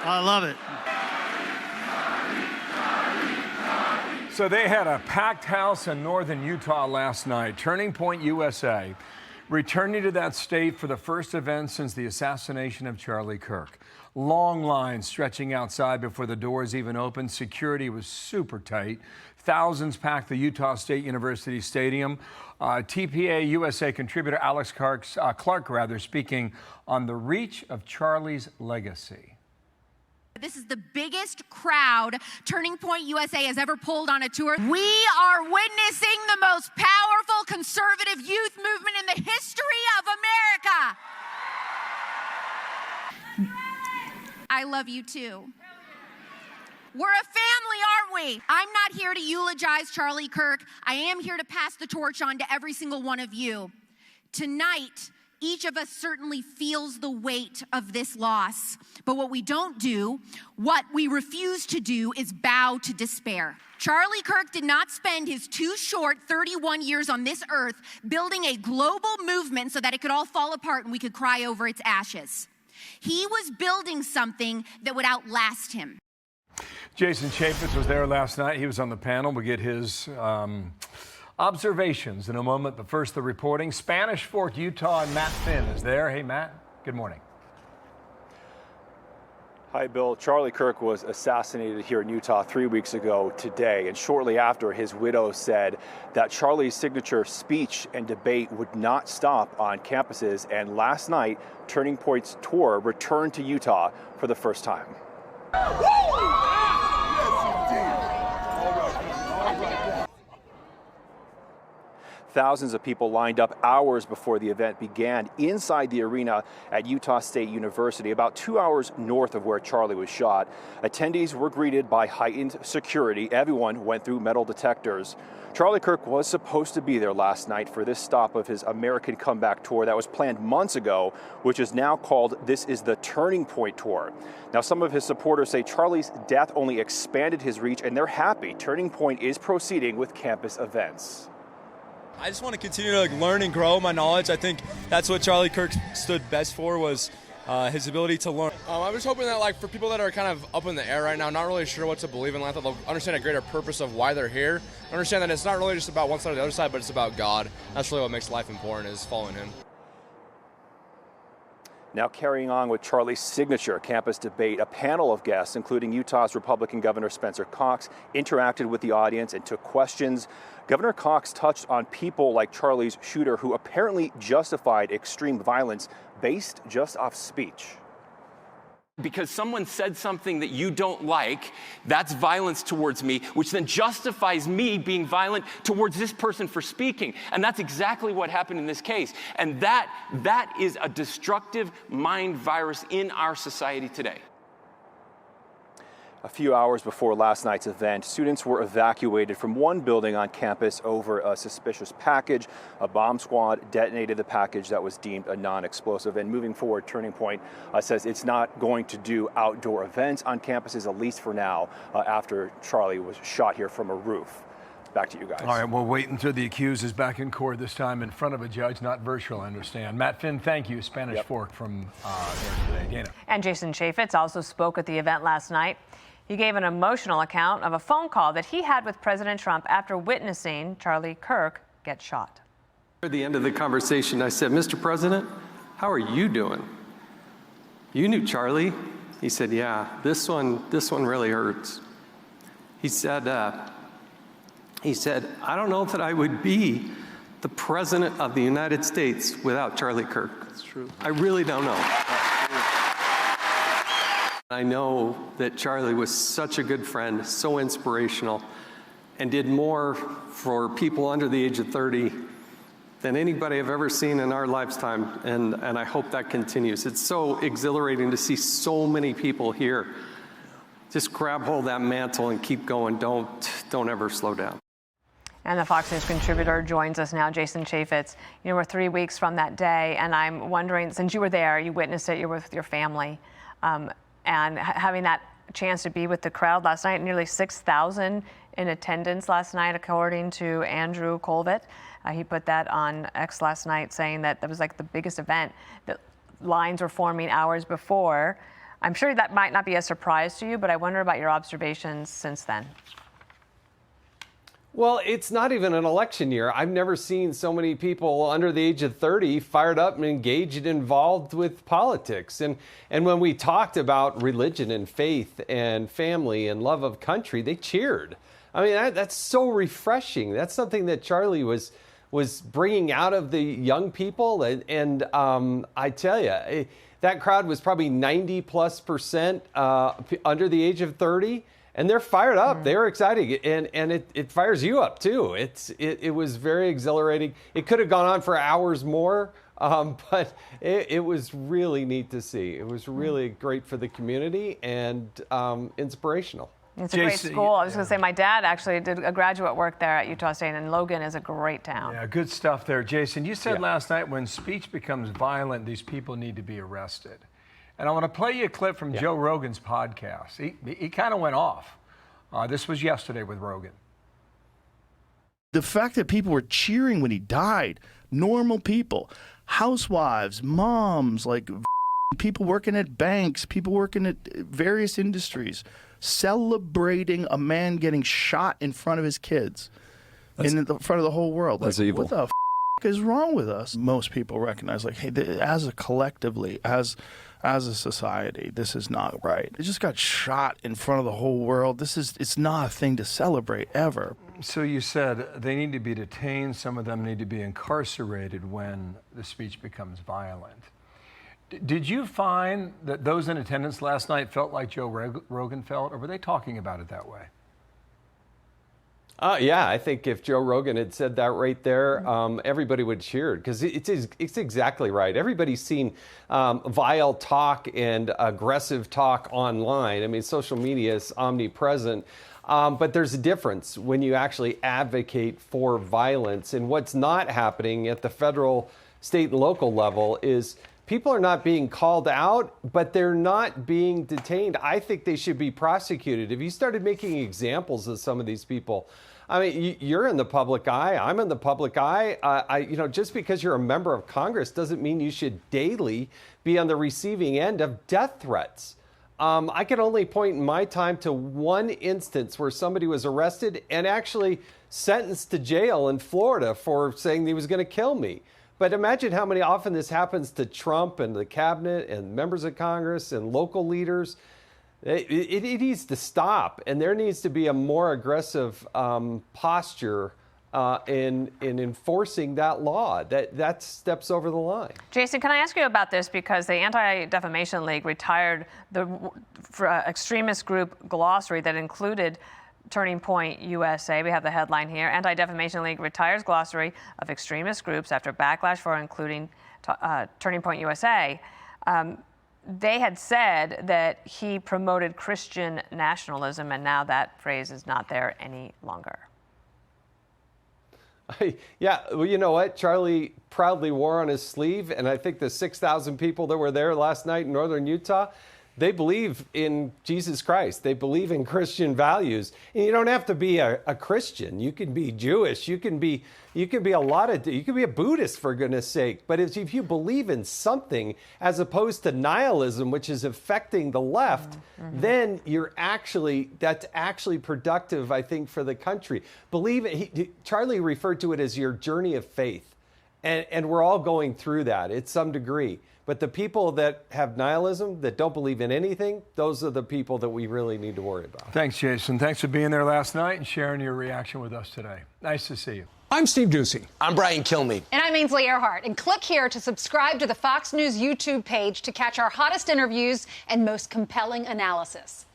I love it. So they had a packed house in northern Utah last night. Turning Point USA returning to that state for the first event since the assassination of Charlie Kirk. Long lines stretching outside before the doors even opened. Security was super tight. Thousands packed the Utah State University Stadium. TPA USA contributor Alex Clark, speaking on the reach of Charlie's legacy. This is the biggest crowd Turning Point USA has ever pulled on a tour. We are witnessing the most powerful conservative youth movement in the history of America. I love you too. We're a family, aren't we? I'm not here to eulogize Charlie Kirk. I am here to pass the torch on to every single one of you. Tonight, each of us certainly feels the weight of this loss. But what we don't do, what we refuse to do, is bow to despair. Charlie Kirk did not spend his too short 31 years on this earth building a global movement so that it could all fall apart and we could cry over its ashes. He was building something that would outlast him. Jason Chaffetz was there last night. He was on the panel. We'll get his observations in a moment, but first the reporting. Spanish Fork, Utah, and Matt Finn is there. Hey, Matt, good morning. Hi, Bill. Charlie Kirk was assassinated here in Utah 3 weeks ago today, and shortly after, his widow said that Charlie's signature speech and debate would not stop on campuses, and last night, Turning Point's tour returned to Utah for the first time. Thousands of people lined up hours before the event began inside the arena at Utah State University, about 2 hours north of where Charlie was shot. Attendees were greeted by heightened security. Everyone went through metal detectors. Charlie Kirk was supposed to be there last night for this stop of his American Comeback Tour that was planned months ago, which is now called This is the Turning Point Tour. Now, some of his supporters say Charlie's death only expanded his reach, and they're happy Turning Point is proceeding with campus events. I just want to continue to learn and grow my knowledge. I think that's what Charlie Kirk stood best for, was his ability to learn. I'm just hoping that, for people that are kind of up in the air right now, not really sure what to believe in life, that they'll understand a greater purpose of why they're here. Understand that it's not really just about one side or the other side, but it's about God. That's really what makes life important, is following Him. Now carrying on with Charlie's signature campus debate, a panel of guests, including Utah's Republican Governor Spencer Cox, interacted with the audience and took questions. Governor Cox touched on people like Charlie's shooter, who apparently justified extreme violence based just off speech. Because someone said something that you don't like, that's violence towards me, which then justifies me being violent towards this person for speaking. And that's exactly what happened in this case. And that is a destructive mind virus in our society today. A few hours before last night's event, students were evacuated from one building on campus over a suspicious package. A bomb squad detonated the package that was deemed a non-explosive. And moving forward, Turning Point says it's not going to do outdoor events on campuses, at least for now, after Charlie was shot here from a roof. Back to you guys. All right, we'll wait until the accused is back in court, this time in front of a judge, not virtual, I understand. Matt Finn, thank you. Spanish Fork from there today. Dana. And Jason Chaffetz also spoke at the event last night. He gave an emotional account of a phone call that he had with President Trump after witnessing Charlie Kirk get shot. At the end of the conversation, I said, "Mr. President, how are you doing? You knew Charlie?" He said, "Yeah, this one really hurts." He said, "I don't know that I would be the President of the United States without Charlie Kirk." That's true. I really don't know. I know that Charlie was such a good friend, so inspirational, and did more for people under the age of 30 than anybody I've ever seen in our lifetime, and I hope that continues. It's so exhilarating to see so many people here. Just grab hold of that mantle and keep going. Don't ever slow down. And the Fox News contributor joins us now, Jason Chaffetz. You know, we're 3 weeks from that day, and I'm wondering, since you were there, you witnessed it, you're with your family, and having that chance to be with the crowd last night, nearly 6,000 in attendance last night, according to Andrew Colvett. He put that on X last night, saying that was like the biggest event. That lines were forming hours before. I'm sure that might not be a surprise to you, but I wonder about your observations since then. Well, it's not even an election year. I've never seen so many people under the age of 30 fired up and engaged and involved with politics. And when we talked about religion and faith and family and love of country, they cheered. I mean, that's so refreshing. That's something that Charlie was bringing out of the young people. And I tell you, that crowd was probably 90+% under the age of 30. And they're fired up. They're excited, and it fires you up too. It was very exhilarating. It could have gone on for hours more, but it was really neat to see. It was really great for the community and inspirational. It's a great school. I was going to say my dad actually did a graduate work there at Utah State, and Logan is a great town. Yeah, good stuff there. Jason, you said last night when speech becomes violent, these people need to be arrested. And I want to play you a clip from Joe Rogan's podcast. He kind of went off. This was yesterday with Rogan. The fact that people were cheering when he died, normal people, housewives, moms, like people working at banks, people working at various industries, celebrating a man getting shot in front of his kids, in the front of the whole world. That's like, evil. What the is wrong with us? Most people recognize, like, hey, as a collectively, as a society, this is not right. They just got shot in front of the whole world. It's not a thing to celebrate ever. So you said they need to be detained. Some of them need to be incarcerated when the speech becomes violent. Did you find that those in attendance last night felt like Joe Rogan felt, or were they talking about it that way? Yeah, I think if Joe Rogan had said that right there, everybody would cheer, because it's exactly right. Everybody's seen vile talk and aggressive talk online. I mean, social media is omnipresent. But there's a difference when you actually advocate for violence. And what's not happening at the federal, state, and local level is people are not being called out, but they're not being detained. I think they should be prosecuted. If you started making examples of some of these people, I mean, you're in the public eye. I'm in the public eye. Just because you're a member of Congress doesn't mean you should daily be on the receiving end of death threats. I can only point in my time to one instance where somebody was arrested and actually sentenced to jail in Florida for saying he was going to kill me. But imagine how many often this happens to Trump and the cabinet and members of Congress and local leaders. It needs to stop, and there needs to be a more aggressive posture in enforcing that law. That steps over the line. Jason, can I ask you about this? Because the Anti-Defamation League retired the extremist group glossary that included Turning Point USA. We have the headline here. Anti-Defamation League retires glossary of extremist groups after backlash for including Turning Point USA. They had said that he promoted Christian nationalism, and now that phrase is not there any longer. Yeah, well, you know what? Charlie proudly wore on his sleeve, and I think the 6,000 people that were there last night in northern Utah, they believe in Jesus Christ. They believe in Christian values. And you don't have to be a Christian. You can be Jewish. You can be a Buddhist, for goodness sake. But if you believe in something as opposed to nihilism, which is affecting the left, then that's actually productive, I think, for the country. Charlie referred to it as your journey of faith. And we're all going through that at some degree. But the people that have nihilism, that don't believe in anything, those are the people that we really need to worry about. Thanks, Jason. Thanks for being there last night and sharing your reaction with us today. Nice to see you. I'm Steve Ducey. I'm Brian Kilmeade. And I'm Ainsley Earhart. And click here to subscribe to the Fox News YouTube page to catch our hottest interviews and most compelling analysis.